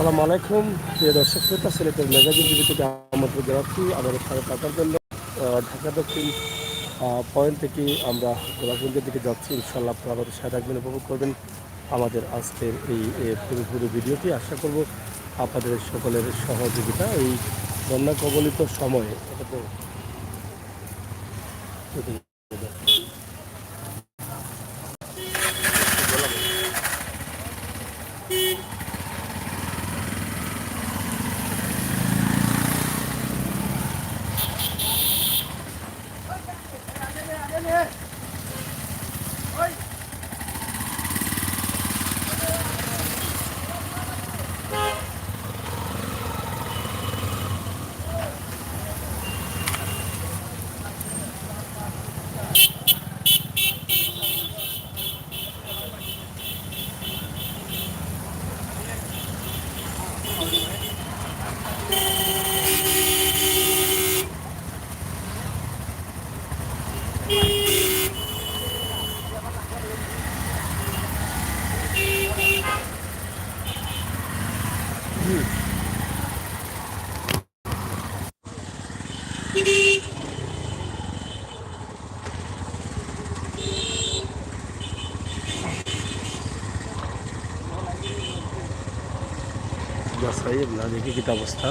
আসসালামু আলাইকুম প্রিয় দর্শক শ্রোতা, সিলেটের ম্যাগাজিন টিভি থেকে আমন্ত্রণ জানাচ্ছি আমাদের সাথে থাকার জন্য। ঢাকা দক্ষিণ পয়েন্ট থেকে আমরা গোলাপগঞ্জের দিকে যাচ্ছি। ইনশাল্লাহ আপনারা আমাদের সাথে থাকবেন, উপভোগ করবেন আমাদের আজকের এই পুরো ভিডিওটি। আশা করব আপনাদের সকলের সহযোগিতা এই বন্যা কবলিত সময়ে। দেখি কি অবস্থা।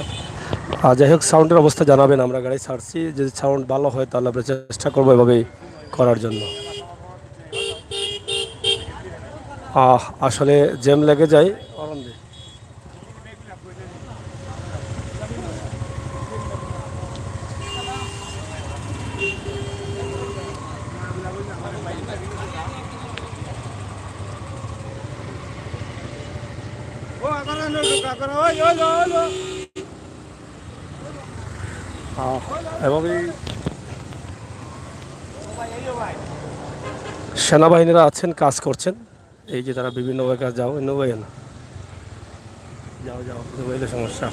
যাই হোক, সাউন্ডের অবস্থা জানাবেন। আমরা গাড়ি ছাড়ছি, যদি সাউন্ড ভালো হয় তাহলে আমরা চেষ্টা করবো এভাবেই করার জন্য। আসলে জ্যাম লেগে যায়। এভাবেই সেনাবাহিনীরা আছেন, কাজ করছেন। এই যে তারা বিভিন্ন কাজ যাও নৌবাই না, যাও যাও নৌবাইলে সমস্যা।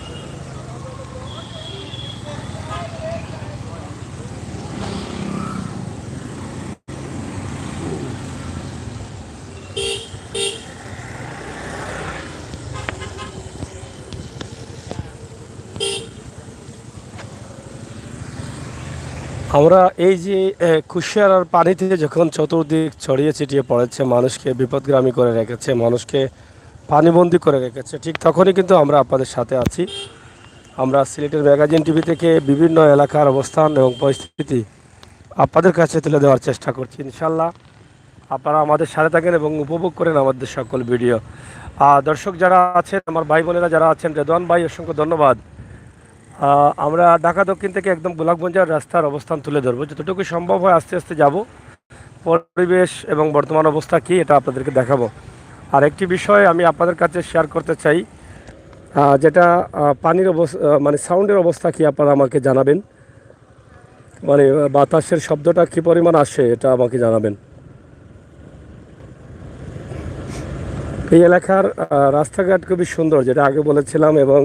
আমরা এই যে কুশিয়ার আর পানিতে যখন চতুর্দিক ছড়িয়ে ছিটিয়ে পড়েছে, মানুষকে বিপদগ্রামী করে রেখেছে, মানুষকে পানিবন্দী করে রেখেছে, ঠিক তখনই কিন্তু আমরা আপনাদের সাথে আছি। আমরা সিলেটের ম্যাগাজিন টিভি থেকে বিভিন্ন এলাকার অবস্থান এবং পরিস্থিতি আপনাদের কাছে তুলে দেওয়ার চেষ্টা করছি। ইনশাল্লাহ আপনারা আমাদের সাথে থাকেন এবং উপভোগ করেন আমাদের সকল ভিডিও। দর্শক যারা আছেন, আমার ভাই বোনেরা যারা আছেন, রেদওয়ান ভাই অসংখ্য ধন্যবাদ। আমরা ঢাকা দক্ষিণ থেকে একদম গোলাপগঞ্জের রাস্তার অবস্থান তুলে ধরবো, যতটুকু সম্ভব হয় আস্তে আস্তে যাব। পরিবেশ এবং বর্তমান অবস্থা কী এটা আপনাদেরকে দেখাবো। আর একটি বিষয় আমি আপনাদের কাছে শেয়ার করতে চাই, যেটা পানির অবস্থা, মানে সাউন্ডের অবস্থা কি আপনারা আমাকে জানাবেন। মানে বাতাসের শব্দটা কী পরিমাণ আসে এটা আমাকে জানাবেন। এই এলাকার রাস্তাঘাট খুবই সুন্দর, যেটা আগে বলেছিলাম, এবং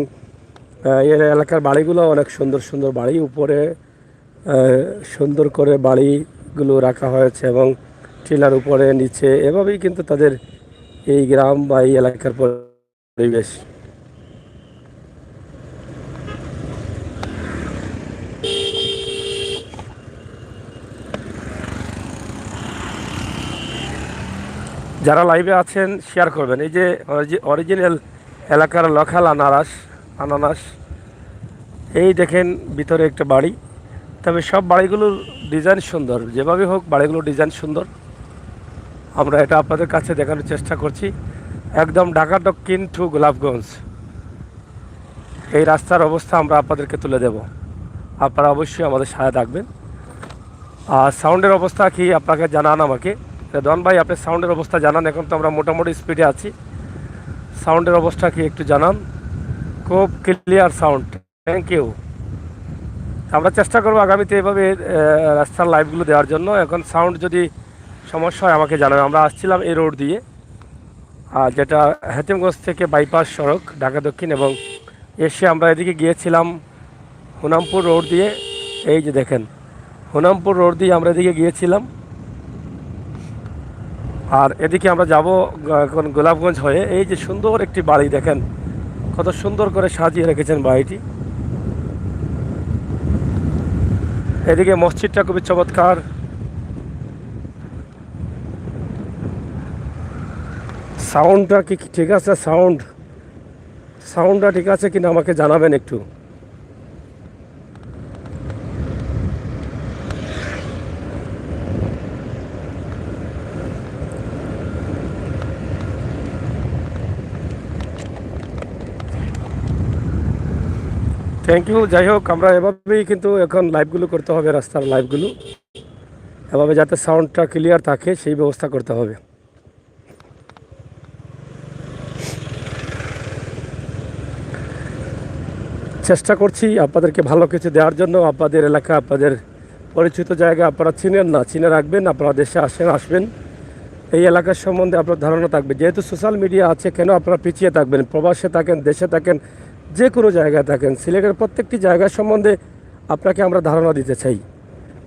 এই এলাকার বাড়িগুলো অনেক সুন্দর সুন্দর বাড়ি। উপরে সুন্দর করে বাড়িগুলো রাখা হয়েছে এবং টিলার উপরে নিচে এভাবেই কিন্তু তাদের এই গ্রাম বা এই এলাকার পরিবেশ। যারা লাইভে আছেন শেয়ার করবেন। এই যে অরিজিনাল এলাকার লোকাল আনারস, এই দেখেন ভিতরে একটা বাড়ি। তবে সব বাড়িগুলোর ডিজাইন সুন্দর, যেভাবে হোক বাড়িগুলোর ডিজাইন সুন্দর। আমরা এটা আপনাদের কাছে দেখানোর চেষ্টা করছি। একদম ঢাকা দক্ষিণ টু গোলাপগঞ্জ এই রাস্তার অবস্থা আমরা আপনাদেরকে তুলে দেব। আপনারা অবশ্যই আমাদের সাথে থাকবেন। আর সাউন্ডের অবস্থা কি আপনাকে জানান আমাকে। রেদওয়ান ভাই, আপনি সাউন্ডের অবস্থা জানান। এখন তো আমরা মোটামুটি স্পিডে আছি, সাউন্ডের অবস্থা কি একটু জানান। খুব ক্লিয়ার সাউন্ড, থ্যাংক ইউ। আমরা চেষ্টা করবো আগামীতে এভাবে রাস্তার লাইভগুলো দেওয়ার জন্য। এখন সাউন্ড যদি সমস্যা হয় আমাকে জানাবেন। আমরা আসছিলাম এই রোড দিয়ে, যেটা হাতিমগঞ্জ থেকে বাইপাস সড়ক ঢাকা দক্ষিণ, এবং এসে আমরা এদিকে গিয়েছিলাম হুনামপুর রোড দিয়ে। এই যে দেখেন হুনামপুর রোড দিয়ে আমরা এদিকে গিয়েছিলাম, আর এদিকে আমরা যাব এখন গোলাপগঞ্জ হয়ে। এই যে সুন্দর একটি বাড়ি দেখেন, কত সুন্দর করে সাজিয়ে রেখেছেন বাড়িটি। এদিকে মসজিদটা খুবই চমৎকার। সাউন্ডটা কি ঠিক আছে? সাউন্ডটা ঠিক আছে কিনা আমাকে জানাবেন একটু। Thank you. যাই হোক, আমরা এভাবেই কিন্তু এখন লাইভগুলো করতে হবে, রাস্তার লাইভগুলো এভাবে যাতে সাউন্ডটা ক্লিয়ার থাকে সেই ব্যবস্থা করতে হবে। চেষ্টা করছি আপনাদেরকে ভালো কিছু দেওয়ার জন্য। আপনাদের এলাকা, আপনাদের পরিচিত জায়গা আপনারা চিনেন না, চিনে রাখবেন। আপনারা দেশে আসবেন, এই এলাকার সম্বন্ধে আপনার ধারণা থাকবে। যেহেতু সোশ্যাল মিডিয়া আছে, কেন আপনারা পিছিয়ে থাকবেন? প্রবাসে থাকেন, দেশে থাকেন, যে কোনো জায়গায় থাকেন, সিলেটের প্রত্যেকটি জায়গার সম্বন্ধে আপনাকে আমরা ধারণা দিতে চাই।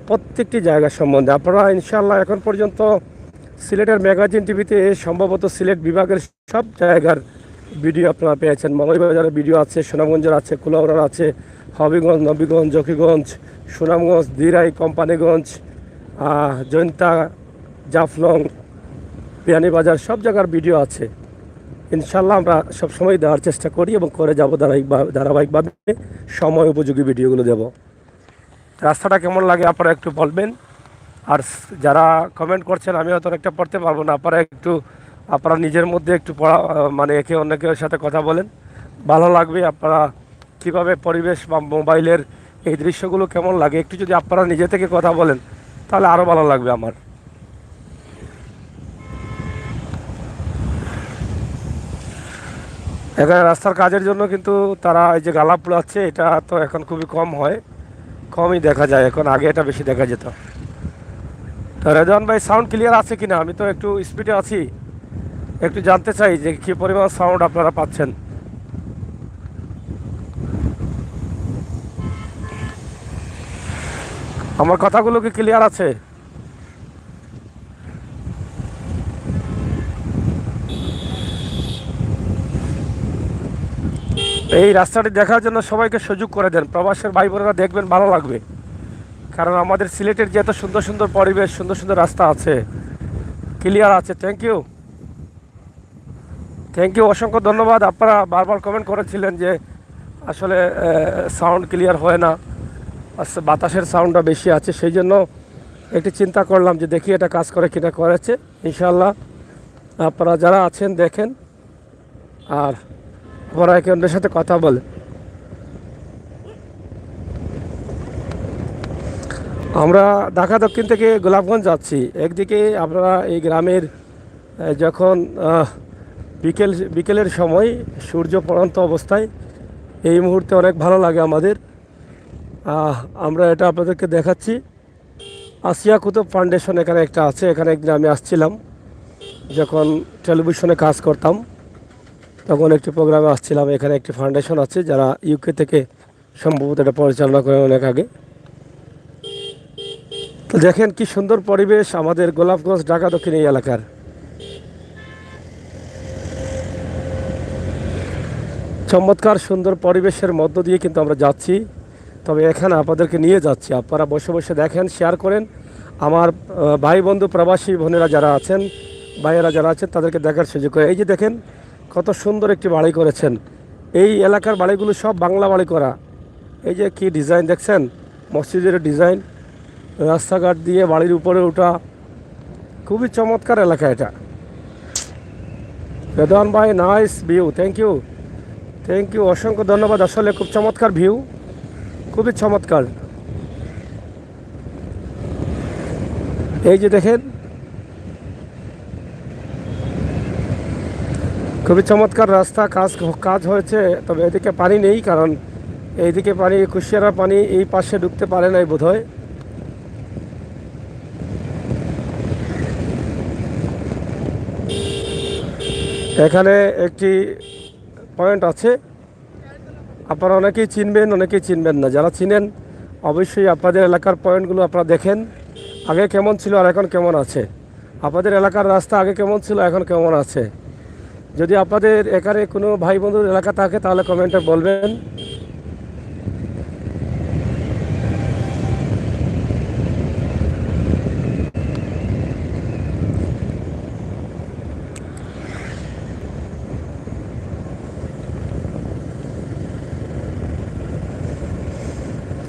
প্রত্যেকটি জায়গার সম্বন্ধে আপনারা ইনশাআল্লাহ এখন পর্যন্ত সিলেটের ম্যাগাজিন টিভিতে সম্ভবত সিলেট বিভাগের সব জায়গার ভিডিও আপনারা পেয়েছেন। মৌলভীবাজারের ভিডিও আছে, সুনামগঞ্জের আছে, কুলাউড়ার আছে, হবিগঞ্জ, নবীগঞ্জ, জকিগঞ্জ, সুনামগঞ্জ, দিরাই, কোম্পানিগঞ্জ, জৈন্তা, জাফলং, বিয়ানীবাজার, সব জায়গার ভিডিও আছে। ইনশাল্লাহ আমরা সবসময় দেওয়ার চেষ্টা করি এবং করে যাব ধারাবাহিকভাবে সময় উপযোগী ভিডিওগুলো দেব। রাস্তাটা কেমন লাগে আপনারা একটু বলবেন। আর যারা কমেন্ট করছেন আমি হয়তো একটা পড়তে পারবো না, আপনারা নিজের মধ্যে একটু পড়া, মানে একে অন্যের সাথে কথা বলেন, ভালো লাগবে। আপনারা কীভাবে পরিবেশ বা মোবাইলের এই দৃশ্যগুলো কেমন লাগে একটু যদি আপনারা নিজে থেকে কথা বলেন তাহলে আরও ভালো লাগবে আমার। এখানে রাস্তার কাজের জন্য কিন্তু তারা এই যে গালা পোড়াচ্ছে, এটা তো এখন খুবই কমই দেখা যায় এখন, আগে এটা বেশি দেখা যেত। তো রেজওয়ান ভাই, সাউন্ড ক্লিয়ার আছে কিনা? আমি তো একটু স্পিডে আছি, একটু জানতে চাই যে কী পরিমাণ সাউন্ড আপনারা পাচ্ছেন। আমার কথাগুলো কি ক্লিয়ার আছে? এই রাস্তাটি দেখার জন্য সবাইকে সুযোগ করে দেন, প্রবাসের ভাই বোনেরা দেখবেন, ভালো লাগবে। কারণ আমাদের সিলেটের যে এত সুন্দর সুন্দর পরিবেশ, সুন্দর সুন্দর রাস্তা আছে, ক্লিয়ার আছে। থ্যাংক ইউ, অসংখ্য ধন্যবাদ। আপনারা বারবার কমেন্ট করেছিলেন যে আসলে সাউন্ড ক্লিয়ার হয় না, বাতাসের সাউন্ডটা বেশি আছে, সেই জন্য একটু চিন্তা করলাম যে দেখি এটা কাজ করে কিনা। করেছে ইনশাল্লাহ। আপনারা যারা আছেন দেখেন, আর আপনারা একে অন্যের সাথে কথা বলেন। আমরা ঢাকা দক্ষিণ থেকে গোলাপগঞ্জ যাচ্ছি। একদিকে আপনারা এই গ্রামের যখন বিকেলের সময় সূর্য পড়ন্ত অবস্থায় এই মুহূর্তে অনেক ভালো লাগে আমাদের। আমরা এটা আপনাদেরকে দেখাচ্ছি। আসিয়া কুতুব ফাউন্ডেশন এখানে একটা আছে। এখানে একদিন আমি আসছিলাম, যখন টেলিভিশনে কাজ করতাম তখন একটি প্রোগ্রামে আসছিলাম। এখানে একটি ফাউন্ডেশন আছে যারা ইউকে থেকে সম্ভবত এটা পরিচালনা করে অনেক আগে। তো দেখেন কি সুন্দর পরিবেশ আমাদের গোলাপগঞ্জ ঢাকা দক্ষিণ এই এলাকার। চমৎকার সুন্দর পরিবেশের মধ্য দিয়ে কিন্তু আমরা যাচ্ছি। তবে এখানে আপনাদেরকে নিয়ে যাচ্ছি, আপনারা বসে বসে দেখেন, শেয়ার করেন। আমার ভাই বন্ধু প্রবাসী বোনেরা যারা আছেন, ভাইয়েরা যারা আছেন, তাদেরকে দেখার সুযোগ করে। এই যে দেখেন কত সুন্দর একটি বাড়ি করেছেন। এই এলাকার বাড়িগুলো সব বাংলা বাড়ি করা। এই যে কি ডিজাইন দেখছেন, মসজিদের ডিজাইন, রাস্তাঘাট দিয়ে বাড়ির উপরে ওঠা, খুবই চমৎকার এলাকা এটা। রেদওয়ান ভাই, নাইস ভিউ, থ্যাংক ইউ, অসংখ্য ধন্যবাদ। আসলে খুব চমৎকার ভিউ, খুবই চমৎকার। এই যে দেখেন খুবই চমৎকার রাস্তা, কাজ হয়েছে। তবে এদিকে পানি নেই, কারণ এইদিকে পানি, কুশিয়ারা পানি এই পাশে ঢুকতে পারে নাই বোধহয়। এখানে একটি পয়েন্ট আছে, আপনারা অনেকেই চিনবেন না। যারা চিনেন অবশ্যই আপনাদের এলাকার পয়েন্টগুলো আপনারা দেখেন, আগে কেমন ছিল আর এখন কেমন আছে। আপনাদের এলাকার রাস্তা আগে কেমন ছিল, এখন কেমন আছে। যদি আপনাদের এখানে কোনো ভাই বন্ধুর এলাকা থাকে তাহলে কমেন্টে বলবেন।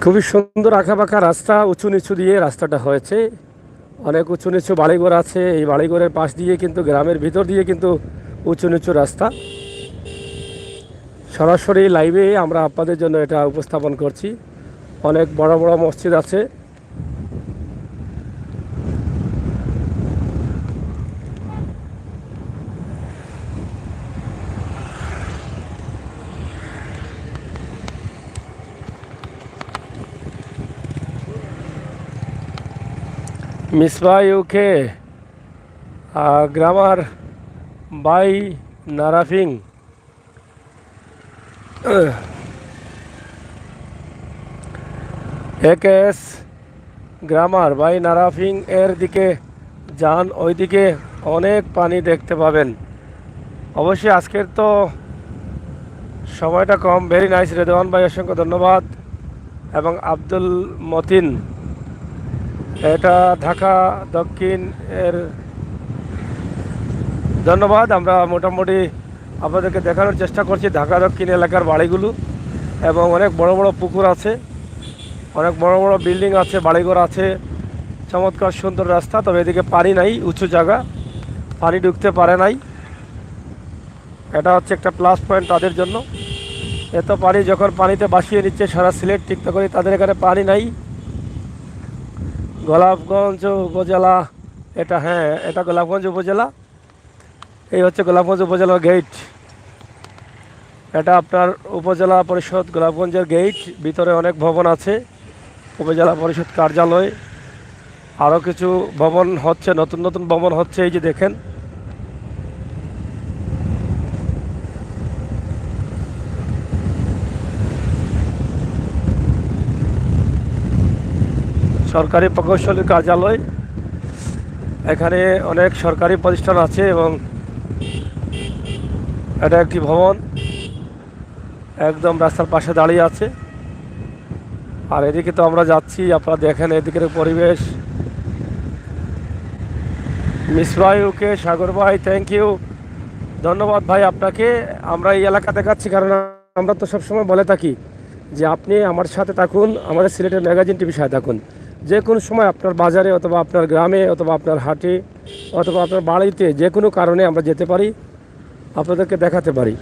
খুবই সুন্দর আঁকাবাঁকা রাস্তা, উঁচু নিচু দিয়ে রাস্তাটা হয়েছে। অনেক উঁচু নিচু বাড়িঘর আছে, এই বাড়িঘরের পাশ দিয়ে কিন্তু গ্রামের ভিতর দিয়ে কিন্তু উঁচু নিচু রাস্তা। সরাসরি লাইভে আমরা আপনাদের জন্য এটা উপস্থাপন করছি। অনেক বড় বড় মসজিদ আছে। মিসবাহ ইউকে গ্রামার বাই নারাফিং। একেএস গ্রামার বাই নারাফিং এর দিকে যান, ওইদিকে অনেক পানি দেখতে পাবেন। অবশ্যই আজকের তো সময়টা কম। ভেরি নাইস রেদওয়ান ভাই, অসংখ্য ধন্যবাদ। এবং আব্দুল মতিন, এটা ঢাকা দক্ষিণ এর ধন্যবাদ। আমরা মোটামুটি আপনাদেরকে দেখানোর চেষ্টা করছি ঢাকা দক্ষিণ এলাকার বাড়িগুলো, এবং অনেক বড় বড় পুকুর আছে, অনেক বড় বড় বিল্ডিং আছে, বাড়িঘর আছে, চমৎকার সুন্দর রাস্তা। তবে এদিকে পানি নাই, উঁচু জায়গা, পানি ঢুকতে পারে নাই। এটা হচ্ছে একটা প্লাস পয়েন্ট তাদের জন্য। এত পানি যখন পানিতে ভাসিয়ে নিচ্ছে সারা সিলেট টিকতে করে, তাদের এখানে পানি নাই। গোলাপগঞ্জ উপজেলা এটা, হ্যাঁ এটা গোলাপগঞ্জ উপজেলা। এই হচ্ছে গোলাপগঞ্জ উপজেলার গেট। এটা আপনার উপজেলা পরিষদ গোলাপগঞ্জের গেট। ভিতরে অনেক ভবন আছে, উপজেলা পরিষদ কার্যালয়, আরও কিছু ভবন হচ্ছে, নতুন নতুন ভবন হচ্ছে। এই যে দেখেন, সরকারি প্রকৌশলী কার্যালয়। এখানে অনেক সরকারি প্রতিষ্ঠান আছে এবং এটা একটি ভবন একদম রাস্তার পাশে দাঁড়িয়ে আছে। আর এদিকে তো আমরা যাচ্ছি, আপনারা দেখেন এদিকের পরিবেশ। মিসবাহ ইউকে, সাগর ভাই থ্যাংক ইউ, ধন্যবাদ ভাই আপনাকে। আমরা এই এলাকা দেখাচ্ছি কারণ আমরা তো সবসময় বলে থাকি যে আপনি আমার সাথে থাকুন, আমাদের সিলেটের ম্যাগাজিন টিভির সাথে থাকুন। যে কোনো সময় আপনার বাজারে অথবা আপনার গ্রামে অথবা আপনার হাটে অথবা আপনার বাড়িতে যে কোনো কারণে আমরা যেতে পারি, আপনাদেরকে দেখাতে পারি।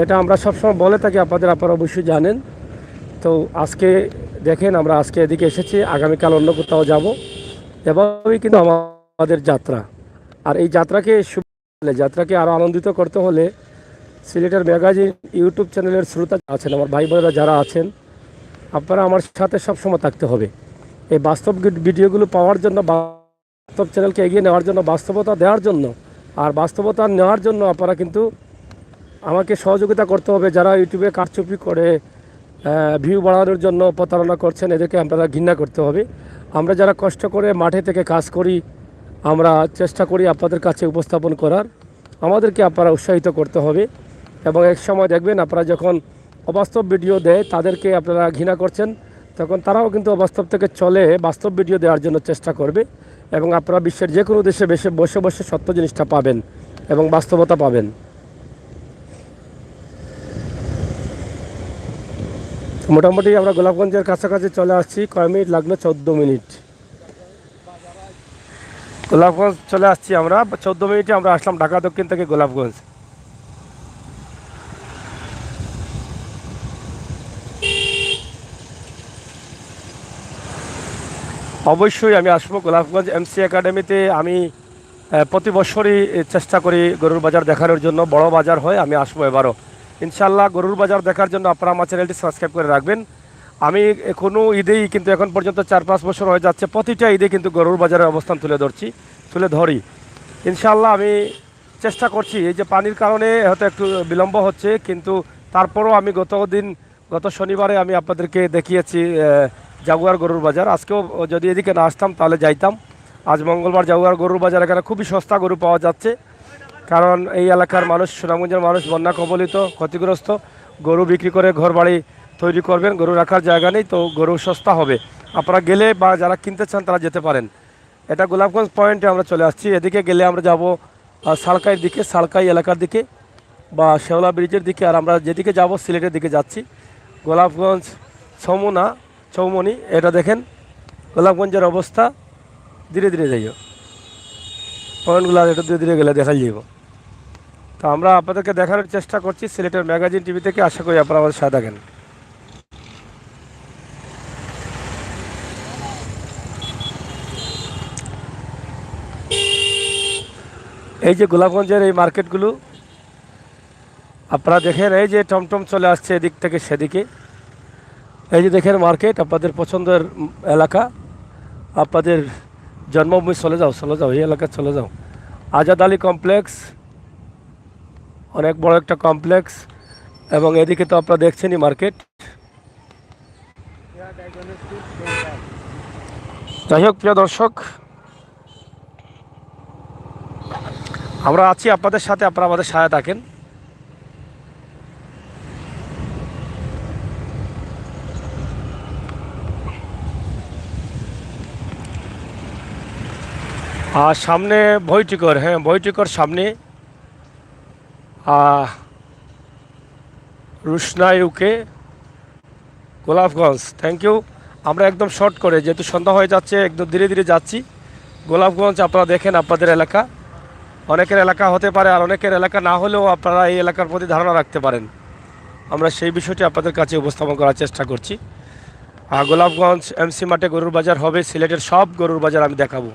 এটা আমরা সবসময় বলে থাকি, আপনারা অবশ্যই জানেন। তো আজকে দেখেন আমরা আজকে এদিকে এসেছি, আগামীকাল অন্য কোথাও যাব। এভাবেই কিন্তু আমাদের যাত্রা। আর এই যাত্রাকে আরও আনন্দিত করতে হলে সিলেটের ম্যাগাজিন ইউটিউব চ্যানেলের শ্রোতা আছেন, আমার ভাই বোনেরা যারা আছেন, আপনারা আমার সাথে সবসময় থাকতে হবে। এই বাস্তব ভিডিওগুলো পাওয়ার জন্য, বাস্তব চ্যানেলকে এগিয়ে নেওয়ার জন্য, বাস্তবতা দেওয়ার জন্য, আর বাস্তবতা নেওয়ার জন্য আপনারা কিন্তু আমাকে সহযোগিতা করতে হবে। যারা ইউটিউবে কারচুপি করে ভিউ বাড়ানোর জন্য প্রতারণা করছেন, এদেরকে আপনারা ঘৃণা করতে হবে। আমরা যারা কষ্ট করে মাঠে থেকে কাজ করি, আমরা চেষ্টা করি আপনাদের কাছে উপস্থাপন করার, আমাদেরকে আপনারা উৎসাহিত করতে হবে। এবং এক সময় দেখবেন আপনারা যখন অবাস্তব ভিডিও দেয় তাদেরকে আপনারা ঘৃণা করছেন, তখন তারাও কিন্তু অবাস্তব থেকে চলে বাস্তব ভিডিও দেওয়ার জন্য চেষ্টা করবে। এবং আপনারা বিশ্বের যে কোনো দেশে বসে বসে সত্য জিনিসটা পাবেন এবং বাস্তবতা পাবেন। মোটামুটি আমরা গোলাপগঞ্জের কাছাকাছি চলে আসছি। কয় মিনিট লাগলো? 14 মিনিট। গোলাপগঞ্জ চলে আসছি আমরা, 14 মিনিটে আমরা আসলাম ঢাকা দক্ষিণ থেকে গোলাপগঞ্জ। অবশ্যই আমি আসবো গোলাপগঞ্জ এমসি একাডেমিতে। আমি প্রতি বছরই চেষ্টা করি গরুর বাজার দেখানোর জন্য, বড় বাজার হয়, আমি আসবো এবারও ইনশাল্লাহ। গরুর বাজার দেখার জন্য আপনারা আমার চ্যানেলটি সাবস্ক্রাইব করে রাখবেন। আমি কোনো ঈদেই কিন্তু এখন পর্যন্ত 4-5 বছর হয়ে যাচ্ছে, প্রতিটা ঈদে কিন্তু গরুর বাজারের অবস্থান তুলে ধরি ইনশাল্লাহ। আমি চেষ্টা করছি, এই যে পানির কারণে হয়তো একটু বিলম্ব হচ্ছে, কিন্তু তারপরও আমি গত শনিবারে আমি আপনাদেরকে দেখিয়েছি জাগুয়ার গরুর বাজার। আজকেও যদি এদিকে না আসতাম তাহলে যাইতাম। আজ মঙ্গলবার জাগুয়ার গরুর বাজার, এখানে খুবই সস্তা গরু পাওয়া যাচ্ছে। কারণ এই এলাকার মানুষ, সুনামগঞ্জের মানুষ বন্যা কবলিত, ক্ষতিগ্রস্ত। গরু বিক্রি করে ঘর বাড়ি তৈরি করবেন, গরু রাখার জায়গা নেই, তো গরু সস্তা হবে। আপনারা গেলে বা যারা কিনতে চান তারা যেতে পারেন। এটা গোলাপগঞ্জ পয়েন্টে আমরা চলে আসছি। এদিকে গেলে আমরা যাব সালকাইয়ের দিকে, সালকাই এলাকার দিকে বা শেওলা ব্রিজের দিকে। আর আমরা যেদিকে যাব সিলেটের দিকে যাচ্ছি। গোলাপগঞ্জ চৌমনি, এটা দেখেন গোলাপগঞ্জের অবস্থা। ধীরে ধীরে যাইও, পয়েন্টগুলো একটু ধীরে ধীরে গেলে দেখা যাইব। তো আমরা আপনাদেরকে দেখানোর চেষ্টা করছি সিলেটের ম্যাগাজিন টিভি থেকে। আশা করি আপনারা আমাদের সাথে থাকেন। এই যে গোলাপগঞ্জের এই মার্কেটগুলো আপনারা দেখেন, এই যে টমটম চলে আসছে এদিক থেকে সেদিকে। এই যে দেখেন মার্কেট, আপনাদের পছন্দের এলাকা, আপনাদের জন্মভূমি। চলে যাও এই এলাকায় চলে যাও। আজাদ আলী কমপ্লেক্স, অনেক বড় একটা কমপ্লেক্স। এবং এদিকে তো আপনারা দেখছেনই মার্কেট। যাই হোক প্রিয় দর্শক, আমরা আছি আপনাদের সাথে, আপনারা আমাদের সাথে থাকেন। আর সামনে ভৈটিকর, হ্যাঁ ভৈটিকর সামনে রুশনা ইউকে, গোলাপগঞ্জ। Thank you. আমরা একদম শর্ট করে, যেহেতু সন্ধ্যা হয়ে যাচ্ছে, একদম ধীরে ধীরে যাচ্ছি। গোলাপগঞ্জ আপনারা দেখেন, আপনাদের এলাকা, অনেকের এলাকা হতে পারে, আর অনেকের এলাকা না হলেও আপনারা এই এলাকার প্রতি ধারণা রাখতে পারেন। আমরা সেই বিষয়টি আপনাদের কাছে উপস্থাপন করার চেষ্টা করছি। আর গোলাপগঞ্জ এমসি মাঠে গরুর বাজার হবে, সিলেটের সব গরুর বাজার আমি দেখাবো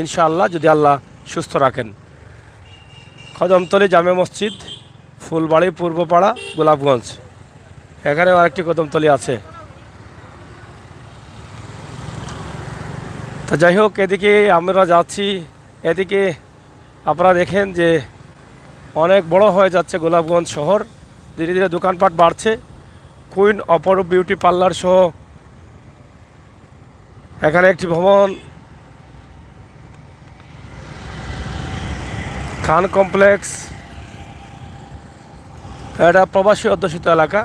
ইনশাআল্লাহ, যদি আল্লাহ সুস্থ রাখেন। কদমতলী জামে মসজিদ, ফুলবাড়ি পূর্বপাড়া, গোলাপগঞ্জ। এখানেও আরেকটি কদমতলী আছে। তো যাই হোক, এদিকে আমরা যাচ্ছি। এদিকে আপনারা দেখেন যে অনেক বড় হয়ে যাচ্ছে গোলাপগঞ্জ শহর, ধীরে ধীরে দোকানপাট বাড়ছে। কুইন অপরূপ বিউটি পার্লার সহ এখানে একটি ভবন, খান কমপ্লেক্স। এটা প্রবাসী অধ্যুষিত এলাকা।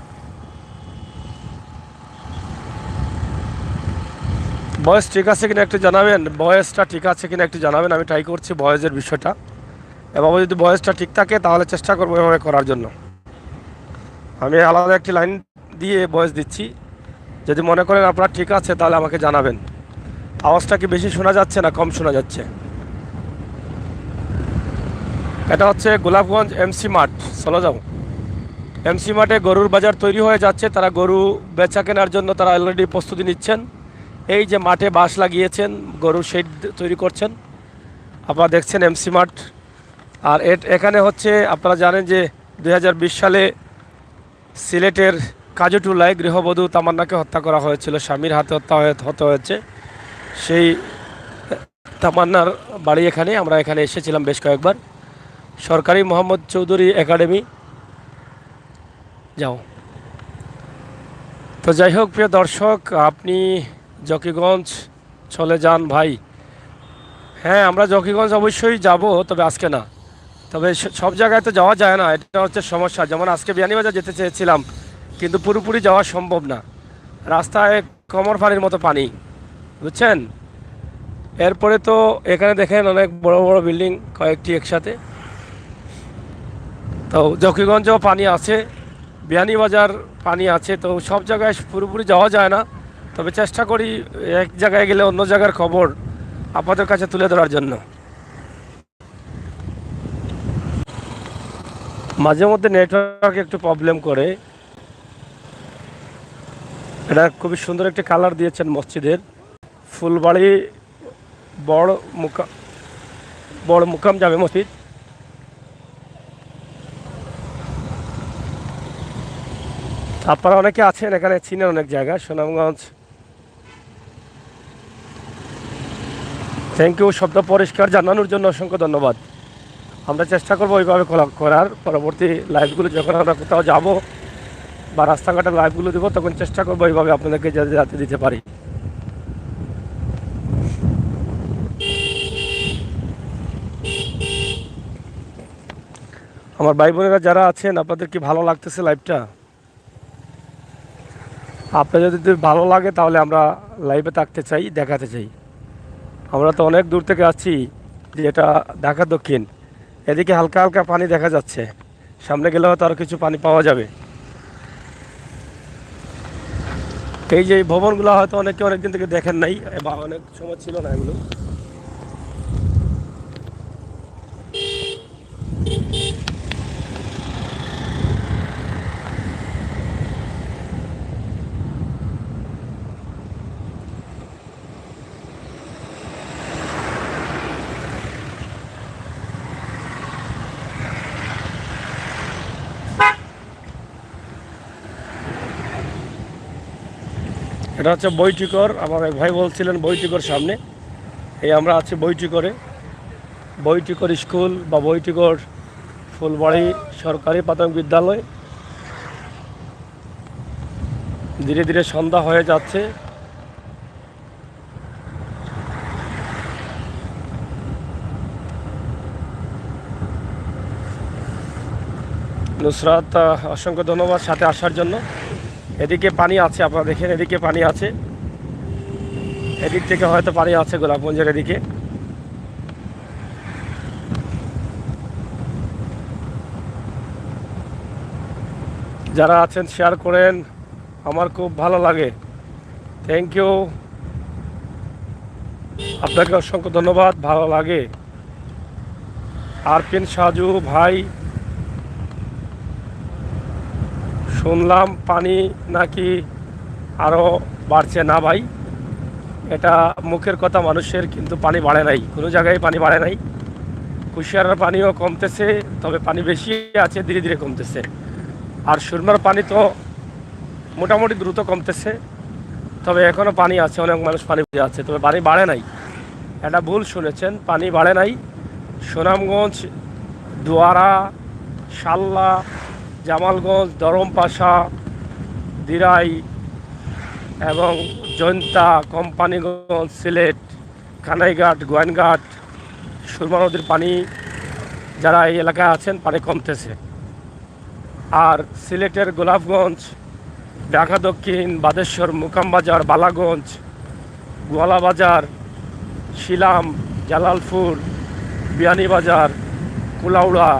বয়স ঠিক আছে কিনা একটু জানাবেন, বয়সটা ঠিক আছে কিনা একটু জানাবেন। আমি ট্রাই করছি বয়সের বিষয়টা, এবং যদি বয়সটা ঠিক থাকে তাহলে চেষ্টা করবো এভাবে করার জন্য। আমি আলাদা একটি লাইন দিয়ে বয়স দিচ্ছি, যদি মনে করেন আপনার ঠিক আছে তাহলে আমাকে জানাবেন। আওয়াজটা কি বেশি শোনা যাচ্ছে না কম শোনা যাচ্ছে? এটা হচ্ছে গোলাপগঞ্জ এমসি মাঠ। চলো যাও। এমসি মাঠে গরুর বাজার তৈরি হয়ে যাচ্ছে, তারা গরু বেচা কেনার জন্য তারা অলরেডি প্রস্তুতি নিচ্ছেন। এই যে মাঠে বাঁশ লাগিয়েছেন, গরুর শেড তৈরি করছেন, আপনারা দেখছেন এমসি মাঠ। আর এখানে হচ্ছে, আপনারা জানেন যে 2020 সালে সিলেটের কাজুটুলায় গৃহবধূ তামান্নাকে হত্যা করা হয়েছিল, স্বামীর হাতে হতে হয়েছে। সেই তামান্নার বাড়ি এখানে, আমরা এখানে এসেছিলাম বেশ কয়েকবার। সরকারি মোহাম্মদ চৌধুরী একাডেমি। যাও। তো যাই হোক প্রিয় দর্শক, আপনি জকিগঞ্জ চলে যান ভাই। হ্যাঁ, আমরা জকিগঞ্জ অবশ্যই যাব, তবে আজকে না। তবে সব জায়গায় তো যাওয়া যায় না, এটা হচ্ছে সমস্যা। যেমন আজকে বিয়ানীবাজার যেতে চেয়েছিলাম, কিন্তু পুরোপুরি যাওয়া সম্ভব না। রাস্তায় কমর পানির মতো পানি, বুঝছেন। এরপরে তো এখানে দেখেন অনেক বড় বড় বিল্ডিং কয়েকটি একসাথে। তো জকিগঞ্জেও পানি আছে, বিয়ানীবাজার পানি আছে, তো সব জায়গায় পুরোপুরি যাওয়া যায় না। তবে চেষ্টা করি এক জায়গায় গেলে অন্য জায়গার খবর আপনাদের কাছে তুলে ধরার জন্য। মাঝে মধ্যে নেটওয়ার্ক একটু প্রবলেম করে। এটা খুবই সুন্দর একটি কালার দিয়েছেন মসজিদের। ফুলবাড়ি বড় মুকাম জামে মসজিদ। আপনারা অনেকে আছেন এখানে, চিনেন অনেক জায়গা, সুনামগঞ্জ। থ্যাংক ইউ, শব্দ পরিষ্কার জানানোর জন্য অসংখ্য ধন্যবাদ। আমরা চেষ্টা করবো ওইভাবে করার। পরবর্তী লাইভগুলো যখন আমরা কোথাও যাব বা রাস্তাঘাটের লাইভগুলো দেবো, তখন চেষ্টা করবো এইভাবে আপনাদেরকে যাতে দিতে পারি। আমার ভাই বোনেরা যারা আছেন, আপনাদের কি ভালো লাগতেছে লাইভটা? আপনাদের যদি ভালো লাগে তাহলে আমরা লাইভে থাকতে চাই, দেখাতে চাই। আমরা তো অনেক দূর থেকে আসছি, যেটা ঢাকা দক্ষিণ। এদিকে হালকা হালকা পানি দেখা যাচ্ছে, সামনে গেলে হয়তো আরও কিছু পানি পাওয়া যাবে। এই যে এই ভবনগুলো হয়তো অনেকে অনেকদিন থেকে দেখেন নাই, বা অনেক সময় ছিল না এগুলো। এটা হচ্ছে বইটিকর। আমার এক ভাই বলছিলেন বইটিকর সামনে। এই আমরা আছি বইটিকরে, বইটিকর স্কুল বা বইটিকর ফুলবাড়ি সরকারি প্রাথমিক বিদ্যালয়। ধীরে ধীরে সন্ধ্যা হয়ে যাচ্ছে। নুসরাত, অসংখ্য ধন্যবাদ সাথে আসার জন্য। এদিকে পানি আছে, আপনারা দেখেন এদিকে পানি আছে, এদিক থেকে হয়তো পানি আছে গোলাপগঞ্জের এদিকে। যারা আছেন শেয়ার করেন, আমার খুব ভালো লাগে। থ্যাংক ইউ, আপনাকে অসংখ্য ধন্যবাদ, ভালো লাগে। আরপিন সাজু ভাই, শুনলাম পানি নাকি আরও বাড়ছে। না ভাই, এটা মুখের কথা মানুষের, কিন্তু পানি বাড়ে নাই, কোনো জায়গায় পানি বাড়ে নাই। কুশিয়ারার পানিও কমতেছে, তবে পানি বেশি আছে, ধীরে ধীরে কমতেছে। আর সুরমার পানি তো মোটামুটি দ্রুত কমতেছে, তবে এখনও পানি আছে, অনেক মানুষ পানি আছে, তবে পানি বাড়ে নাই। এটা ভুল শুনেছেন, পানি বাড়ে নাই। সুনামগঞ্জ, দুয়ারা, শাল্লা, জামালগঞ্জ, দরমপাশা, দিরাই এবং জৈন্তা, কোম্পানিগঞ্জ, সিলেট, কানাইঘাট, গোয়াইনঘাট, সুরমা নদীর পানি, যারা এই এলাকায় আছেন, পানি কমতেছে। আর সিলেটের গোলাপগঞ্জ, ঢাকা দক্ষিণ, বাদেশ্বর, মুকামবাজার, বালাগঞ্জ, গোয়ালাবাজার, শিলাম, জালালপুর, বিয়ানীবাজার, কুলাউড়া,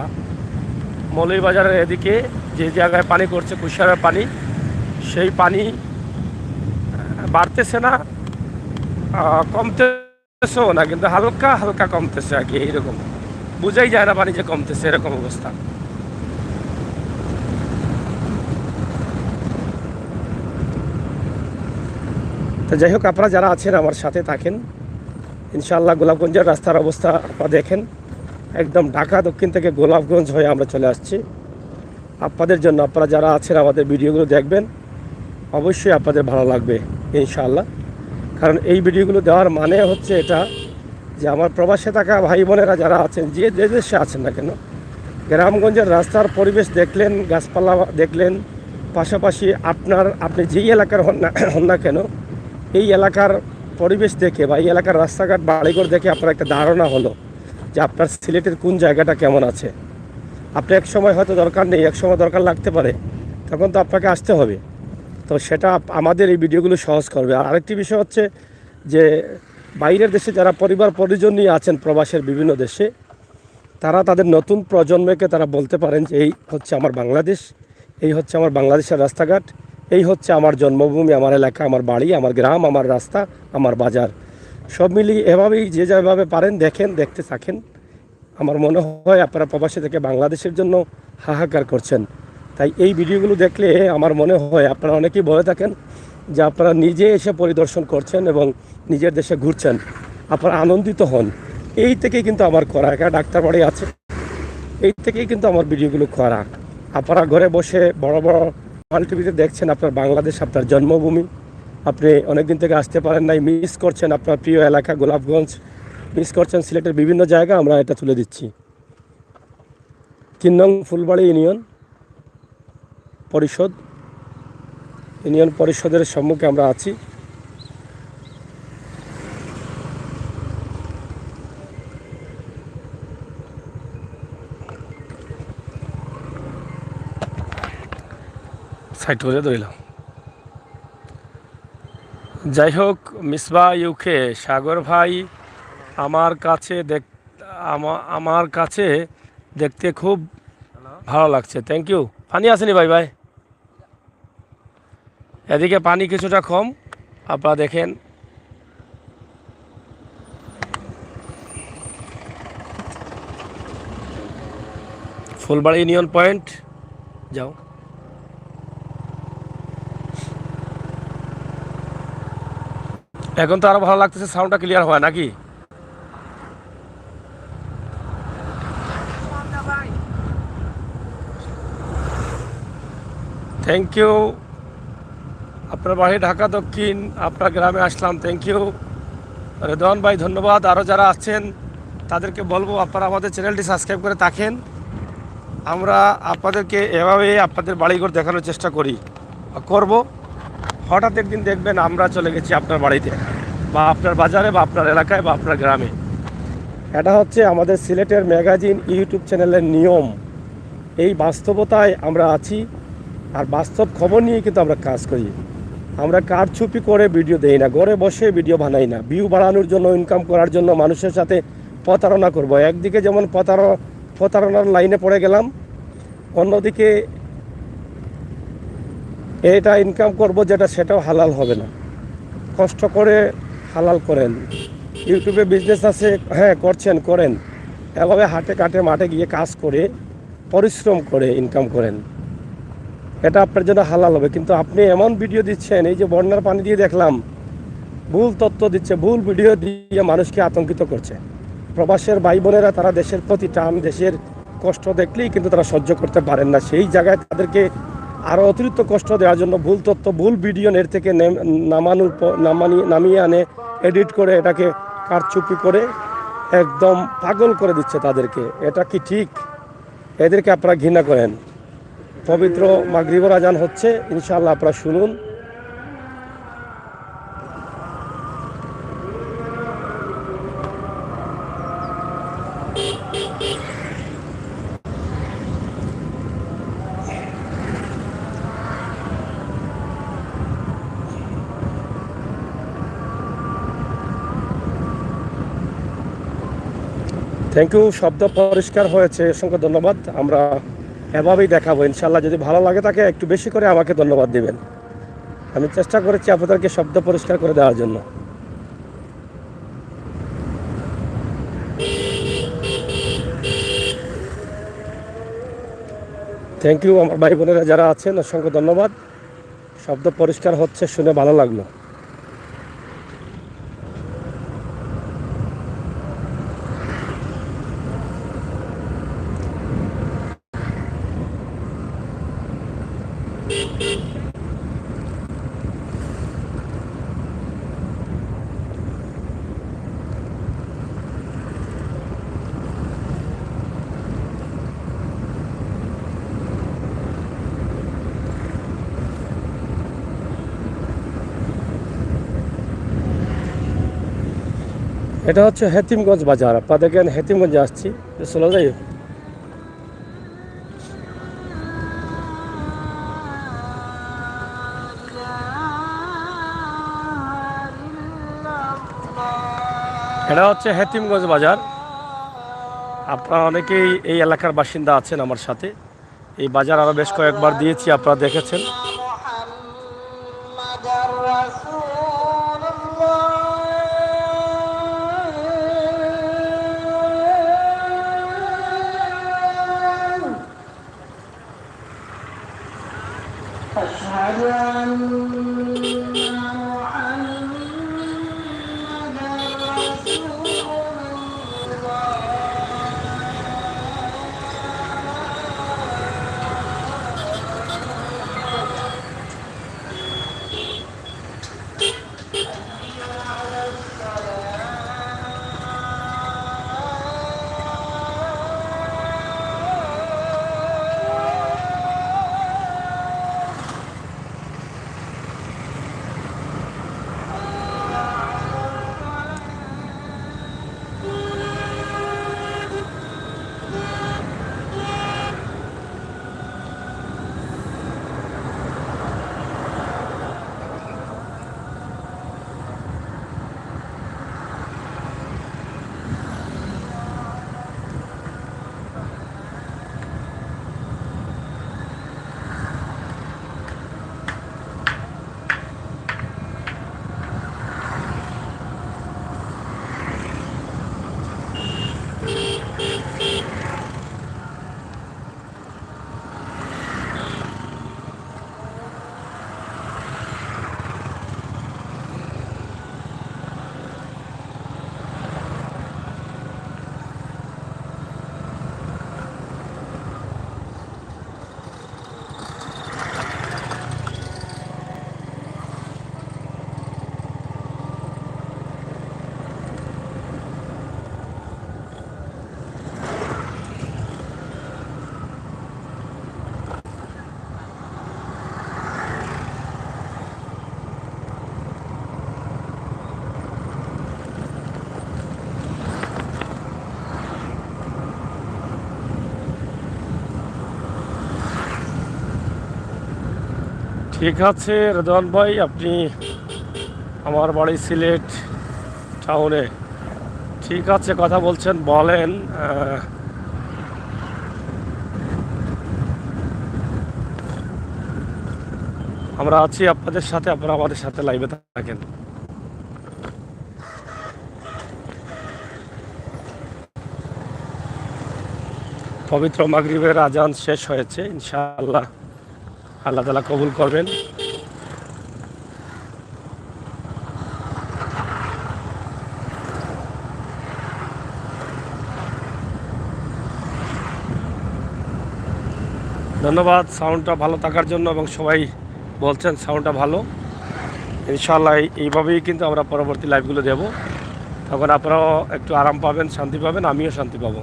মৌলভীবাজারের এদিকে যে জায়গায় পানি করছে কুশিয়ারার পানি, সেই পানি বাড়তেছে না, কমতেছেও না, কিন্তু হালকা হালকা কমতেছে আর কি। এইরকম বোঝাই যায় না পানি যে কমতেছে, এরকম অবস্থা। তো যাই হোক, আপনারা যারা আছেন আমার সাথে থাকেন ইনশাআল্লাহ। গোলাপগঞ্জের রাস্তার অবস্থা আপনারা দেখেন, একদম ঢাকা দক্ষিণ থেকে গোলাপগঞ্জ হয়ে আমরা চলে আসছি আপনাদের জন্য। আপনারা যারা আছেন আমাদের ভিডিওগুলো দেখবেন, অবশ্যই আপনাদের ভালো লাগবে ইনশাআল্লাহ। কারণ এই ভিডিওগুলো দেওয়ার মানে হচ্ছে এটা, যে আমার প্রবাসে থাকা ভাই বোনেরা যারা আছেন, যে দেশে আছেন না কেন, গ্রামগঞ্জের রাস্তার পরিবেশ দেখলেন, গাছপালা দেখলেন, পাশাপাশি আপনি যেই এলাকার হন না কেন, এই এলাকার পরিবেশ দেখে বা এই এলাকার রাস্তাঘাট বাড়িঘর দেখে আপনার একটা ধারণা হলো যে আপনার সিলেটের কোন জায়গাটা কেমন আছে। আপনি এক সময় হয়তো দরকার নেই, এক সময় দরকার লাগতে পারে, তখন তো আপনাকে আসতে হবে। তো সেটা আমাদের এই ভিডিওগুলো সহজ করবে। আর আরেকটি বিষয় হচ্ছে যে বাইরের দেশে যারা পরিবার পরিজন নিয়ে আছেন প্রবাসের বিভিন্ন দেশে, তারা তাদের নতুন প্রজন্মকে তারা বলতে পারেন যে এই হচ্ছে আমার বাংলাদেশ, এই হচ্ছে আমার বাংলাদেশের রাস্তাঘাট, এই হচ্ছে আমার জন্মভূমি, আমার এলাকা, আমার বাড়ি, আমার গ্রাম, আমার রাস্তা, আমার বাজার। সব মিলিয়ে এভাবেই যে যেভাবে পারেন দেখেন, দেখতে থাকেন। আমার মনে হয় আপনারা প্রবাসী থেকে বাংলাদেশের জন্য হাহাকার করছেন। তাই এই ভিডিওগুলো দেখলে আমার মনে হয় আপনারা অনেকেই বলে থাকেন যে আপনারা নিজে এসে পরিদর্শন করছেন এবং নিজের দেশে ঘুরছেন, আপনারা আনন্দিত হন। এই থেকেই কিন্তু আমার করা, একটা ডাক্তার বাড়ি আছে, এই থেকেই কিন্তু আমার ভিডিওগুলো করা। আপনারা ঘরে বসে বড় বড় টিভিতে দেখছেন আপনার বাংলাদেশ, আপনার জন্মভূমি, আপনি অনেকদিন থেকে আসতে পারেন নাই, মিস করছেন আপনার প্রিয় এলাকা গোলাপগঞ্জ, মিস করছেন সিলেটের বিভিন্ন জায়গা, আমরা এটা তুলে দিচ্ছি। 3 নং ফুলবাড়ি ইউনিয়ন পরিষদের সম্মুখে আমরা আছি। সাইড করে ধরিলাম। যাই হোক, মিসবা ইউকে সাগর ভাই, আমার কাছে আমার কাছে দেখতে খুব ভালো লাগছে, থ্যাংক ইউ। পানি আসেনি ভাই ভাই, এদিকে পানি কিছুটা কম, আপনারা দেখেন। ফুলবাড়ি ইউনিয়ন পয়েন্ট যাও। এখন তো আরো ভালো লাগতেছে, সাউন্ডটা ক্লিয়ার হয় নাকি? Thank you. আপনার বাড়ি ঢাকা দক্ষিণ, আপনার গ্রামে আসলাম, থ্যাংক ইউ রেদওয়ান ভাই, ধন্যবাদ। আরও যারা আছেন তাদেরকে বলবো আপনারা আমাদের চ্যানেলটি সাবস্ক্রাইব করে থাকেন। আমরা আপনাদেরকে এভাবে আপনাদের বাড়িঘর দেখানোর চেষ্টা করি, করব। হঠাৎ একদিন দেখবেন আমরা চলে গেছি আপনার বাড়িতে বা আপনার বাজারে বা আপনার এলাকায় বা আপনার গ্রামে। এটা হচ্ছে আমাদের সিলেটের ম্যাগাজিন ইউটিউব চ্যানেলের নিয়ম। এই বাস্তবতায় আমরা আছি, আর বাস্তব খবর নিয়ে কিন্তু আমরা কাজ করি। আমরা কারচুপি করে ভিডিও দেই না, ঘরে বসে ভিডিও বানাই না ভিউ বাড়ানোর জন্য, ইনকাম করার জন্য, মানুষের সাথে প্রতারণা করব। একদিকে যেমন প্রতারণার লাইনে পড়ে গেলাম, অন্যদিকে এটা ইনকাম করব যেটা, সেটাও হালাল হবে না। কষ্ট করে হালাল করেন। ইউটিউবে বিজনেস আছে, হ্যাঁ করছেন, করেন। এভাবে হাটে কাটে মাঠে গিয়ে কাজ করে পরিশ্রম করে ইনকাম করেন, এটা আপনার জন্য হালাল হবে। কিন্তু আপনি এমন ভিডিও দিচ্ছেন, এই যে বন্যার পানি দিয়ে দেখলাম, ভুল তথ্য দিচ্ছে, ভুল ভিডিও দিয়ে মানুষকে আতঙ্কিত করছে। প্রবাসের ভাই বোনেরা তারা দেশের প্রতি টান, দেশের কষ্ট দেখলেই কিন্তু তারা সহ্য করতে পারেন না। সেই জায়গায় তাদেরকে আরও অতিরিক্ত কষ্ট দেওয়ার জন্য ভুল তথ্য, ভুল ভিডিও নেট থেকে নামিয়ে আনে, এডিট করে এটাকে কারচুপি করে একদম পাগল করে দিচ্ছে তাদেরকে। এটা কি ঠিক? এদেরকে আপনারা ঘৃণা করেন। পবিত্র মাগরিবের আজান হচ্ছে, ইনশাআল্লাহ আপনারা শুনুন। থ্যাংক ইউ, শব্দ পরিষ্কার হয়েছে, অসংখ্য ধন্যবাদ। আমরা এভাবেই দেখাবো ইনশাআল্লাহ। যদি ভালো লাগে তাকে একটু বেশি করে আমাকে ধন্যবাদ দিবেন। আমি চেষ্টা করেছি আপনাদেরকে শব্দ পরিষ্কার করে দেওয়ার জন্য। থ্যাংক ইউ আমার ভাই বোনেরা যারা আছেন, অসংখ্য ধন্যবাদ। শব্দ পরিষ্কার হচ্ছে, শুনে ভালো লাগলো। এটা হচ্ছে হেতিমগঞ্জ বাজার। আপনারা দেখেন হেতিমগঞ্জে আসছি, চলে যাই। এটা হচ্ছে হেতিমগঞ্জ বাজার। আপনারা অনেকেই এই এলাকার বাসিন্দা আছেন আমার সাথে। এই বাজার আরও বেশ কয়েকবার দিয়েছি, আপনারা দেখেছেন। ঠিক আছে রেদওয়ান ভাই, আপনি আমার বাড়ি সিলেট টাউনে। ঠিক আছে, কথা বলছেন, বলেন। আমরা আছি আপনাদের সাথে, আপনারা আমাদের সাথে লাইভে থাকেন। পবিত্র মাগরিবের আজান শেষ হয়েছে, ইনশাআল্লাহ আল্লাহ তাআলা কবুল করবেন। ধন্যবাদ সাউন্ডটা ভালো থাকার জন্য, এবং সবাই বলছেন সাউন্ডটা ভালো। ইনশাআল্লাহ এইভাবেই কিন্তু আমরা পরবর্তী লাইভগুলো দেব, তখন আপনারাও একটু আরাম পাবেন, শান্তি পাবেন, আমিও শান্তি পাবো।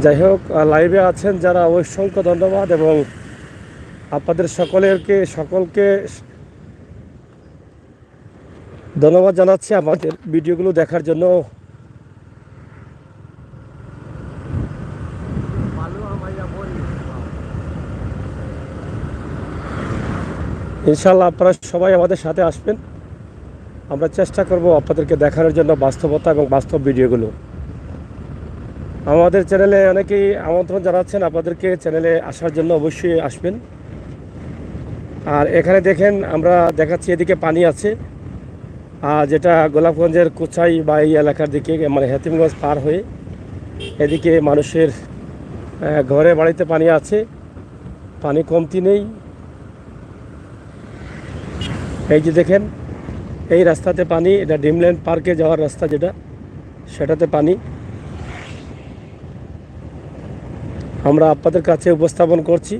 যাই হোক, লাইভে আছেন যারা, অসংখ্য ধন্যবাদ, এবং আপনাদের সকলকে ধন্যবাদ জানাচ্ছি আমাদের ভিডিওগুলো দেখার জন্য। ইনশাআল্লাহ আপনারা সবাই আমাদের সাথে আসবেন, আমরা চেষ্টা করব আপনাদেরকে দেখানোর জন্য বাস্তবতা এবং বাস্তব ভিডিওগুলো। আমাদের চ্যানেলে অনেকেই আমন্ত্রণ জানাচ্ছেন, আপনাদেরকে চ্যানেলে আসার জন্য অবশ্যই আসবেন। আর এখানে দেখেন, আমরা দেখাচ্ছি এদিকে পানি আছে, যেটা গোলাপগঞ্জের কুচাই বা এই এলাকার দিকে, মানে হেতিমগঞ্জ পার হয়ে এদিকে মানুষের ঘরে বাড়িতে পানি আছে, পানি কমতি নেই। এই যে দেখেন, এই রাস্তাতে পানি, এটা ড্রিমল্যান্ড পার্কে যাওয়ার রাস্তা যেটা, সেটাতে পানি আমরা আপনাদের কাছে উপস্থাপন করছি।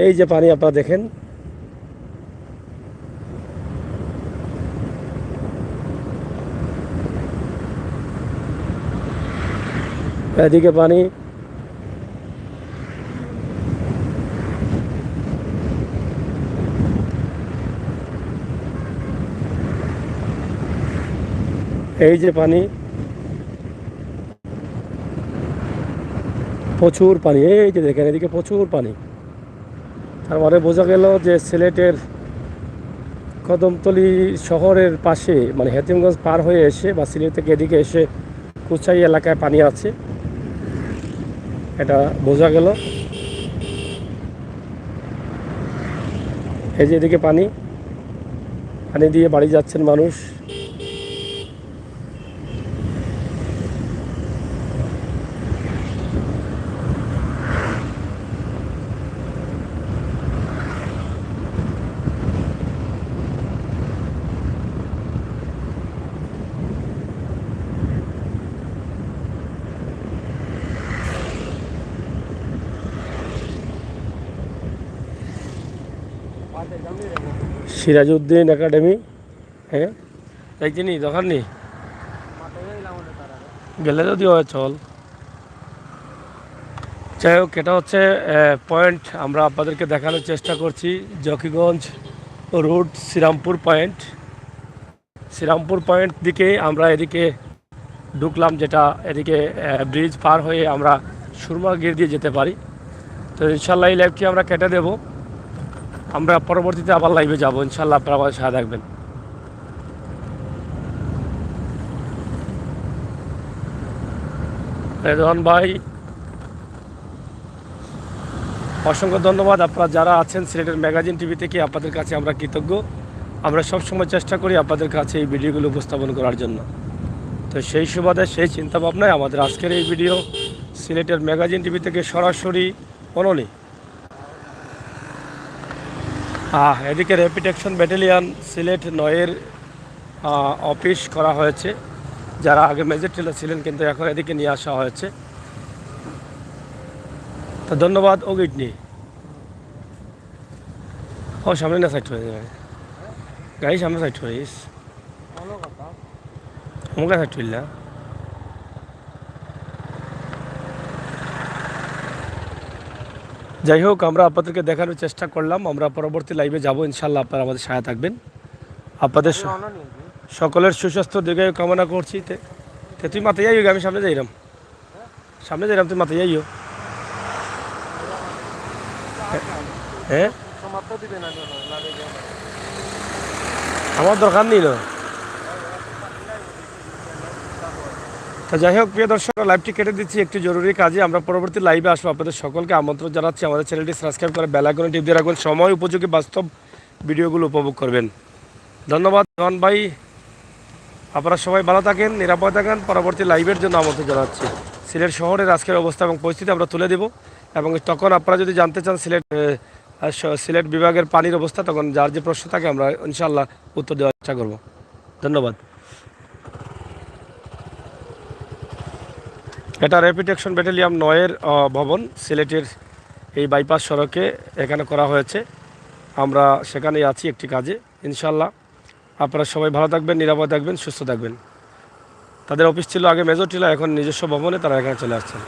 এই যে পানি আপনারা দেখেন, এদিকে পানি, এই যে পানি, প্রচুর পানি, এই যে দেখেন এদিকে প্রচুর পানি। তার মানে বোঝা গেল যে সিলেটের কদমতলী শহরের পাশে, মানে হেতিমগঞ্জ পার হয়ে এসে বা সিলেট থেকে এদিকে এসে কুচাই এলাকায় পানি আছে, এটা বোঝা গেল। এই যে এদিকে পানি, পানি দিয়ে বাড়ি যাচ্ছেন মানুষ। সিরাজউদ্দিন একাডেমি, হ্যাঁ দেখছিনি, দোকান নেই গেলে যদি হয় চল। যাই হোক, এটা হচ্ছে পয়েন্ট, আমরা আপনাদেরকে দেখানোর চেষ্টা করছি। Zakiganj road Srirampur point, Srirampur point দিকে আমরা এদিকে ঢুকলাম, যেটা এদিকে ব্রিজ পার হয়ে আমরা সুরমাগির দিয়ে যেতে পারি। তো ইনশাল্লাহ এই লাইভটি আমরা কেটে দেব, আমরা পরবর্তীতে আবার লাইভে যাব ইনশাল্লাহ, আপনারা আমাদের সাথে থাকবেন। রেদওয়ান ভাই, অসংখ্য ধন্যবাদ। আপনারা যারা আছেন সিলেটের ম্যাগাজিন টিভি থেকে, আপনাদের কাছে আমরা কৃতজ্ঞ। আমরা সবসময় চেষ্টা করি আপনাদের কাছে এই ভিডিওগুলো উপস্থাপন করার জন্য। তো সেই সুবাদে, সেই চিন্তাভাবনায় আমাদের আজকের এই ভিডিও সিলেটের ম্যাগাজিন টিভি থেকে সরাসরি অনলি। এদিকে র্যাপিড অ্যাকশন ব্যাটালিয়ান সিলেট 9-এর অফিস করা হয়েছে, যারা আগে মেজর টেলার ছিলেন কিন্তু এখন এদিকে নিয়ে আসা হয়েছে। তো ধন্যবাদ। ও গিট নিয়ে ও সামনে না সাইড হয়ে যাবে, গাড়ি সামনে সাইড হয়েছিস, আমাকে সাইড হইল না। যাই হোক, আমরা আপনাদেরকে দেখানোর চেষ্টা করলাম। আমরা পরবর্তী লাইভে যাব ইনশাল্লাহ, আপনারা আমাদের সহায় থাকবেন। আপনাদের সকলের সুস্বাস্থ্য দীর্ঘায়ু কামনা করছি। তে তুই মাথায় যাইও, আমি সামনে যাইলাম, সামনে যাইলাম, তুই মাথায় যাইও। হ্যাঁ, আমার দরকার নেই না। তো যাই হোক, প্রিয় দর্শক, লাইভটি কেটে দিচ্ছি একটি জরুরি কাজে। আমরা পরবর্তী লাইভে আসবো। আপনাদের সকলকে আমন্ত্রণ জানাচ্ছি। আমাদের চ্যানেলটি সাবস্ক্রাইব করে বেল আইকনে টিপ দিয়ে রাখবেন। সময় উপযোগী বাস্তব ভিডিওগুলো উপভোগ করবেন। ধন্যবাদ রন ভাই, আপনারা সবাই ভালো থাকেন, নিরাপদ থাকেন। পরবর্তী লাইভের জন্য আমন্ত্রণ জানাচ্ছি। সিলেট শহরের আজকের অবস্থা এবং পরিস্থিতি আমরা তুলে দেব, এবং তখন আপনারা যদি জানতে চান সিলেট বিভাগের পানির অবস্থা, তখন যার যে প্রশ্ন থাকে আমরা ইনশাআল্লাহ উত্তর দেওয়ার চেষ্টা করব। ধন্যবাদ। এটা র্যাপিড অ্যাকশন ব্যাটালিয়ন 9-এর ভবন, সিলেটের এই বাইপাস সড়কে এখানে করা হয়েছে। আমরা সেখানেই আছি একটি কাজে। ইনশাআল্লাহ আপনারা সবাই ভালো থাকবেন, নিরাপদ থাকবেন, সুস্থ থাকবেন। তাদের অফিস ছিল আগে মেজর টিলা, এখন নিজস্ব ভবনে তারা এখানে চলে আসছেন।